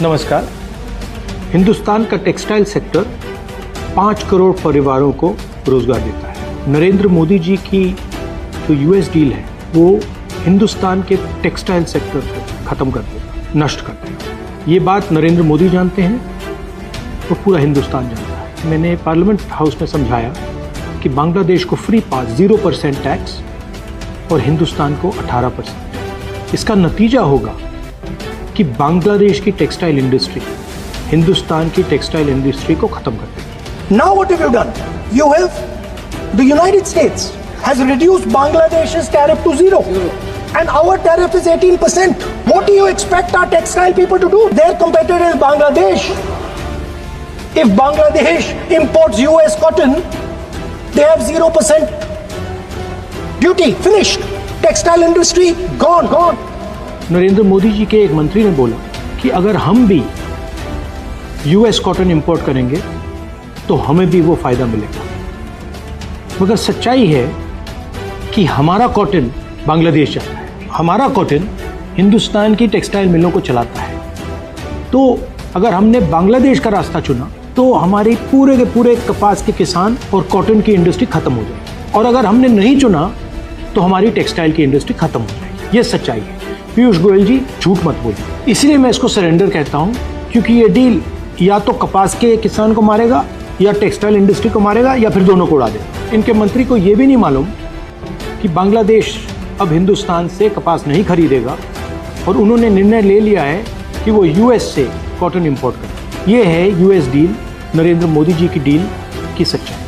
नमस्कार। हिंदुस्तान का textile sector 5 crore परिवारों को रोजगार देता है। नरेंद्र मोदी जी की जो यूएस डील है वो हिंदुस्तान के टेक्सटाइल सेक्टर को खत्म कर देगा, नष्ट कर देगा। ये बात नरेंद्र मोदी जानते हैं तो पूरा हिंदुस्तान जानता है। मैंने पार्लियामेंट हाउस में समझाया कि बांग्लादेश को फ्री पास 0% टैक्स और हिंदुस्तान को 18%। इसका नतीजा होगा कि बांग्लादेश की टेक्सटाइल इंडस्ट्री हिंदुस्तान की टेक्सटाइल इंडस्ट्री को खत्म कर देगी। Now what have you done? You have, the United States has reduced Bangladesh's tariff to 0. And our tariff is 18%. What do you expect our textile people to do? Their competitor is Bangladesh. If Bangladesh imports US cotton, they have 0% duty. Finished. Textile industry gone. Narendra Modi ji के एक मंत्री ने बोला कि अगर हम भी US cotton import करेंगे तो हमें भी वो फायदा मिलेगा। मगर सच्चाई है कि हमारा कॉटन बांग्लादेश जाता है, हमारा कॉटन हिंदुस्तान की टेक्सटाइल मिलों को चलाता है। तो अगर हमने बांग्लादेश का रास्ता चुना तो हमारे पूरे के पूरे कपास के किसान और कॉटन की इंडस्ट्री खत्म हो जाएगी, और अगर हमने नहीं चुना तो हमारी टेक्सटाइल की इंडस्ट्री खत्म हो जाएगी। ये सच्चाई है। पीयूष गोयल जी झूठ मत बोलिए। इसलिए मैं इसको सरेंडर कहता हूँ, क्योंकि ये डील या तो कपास के किसान को मारेगा या टेक्सटाइल इंडस्ट्री को मारेगा या फिर दोनों को उड़ा देगा। इनके मंत्री को ये भी नहीं मालूम कि बांग्लादेश अब हिंदुस्तान से कपास नहीं खरीदेगा और उन्होंने निर्णय ले लिया है कि वो यूएस से कॉटन इंपोर्ट करें। ये है यूएस डील, नरेंद्र मोदी जी की डील की सच्चाई।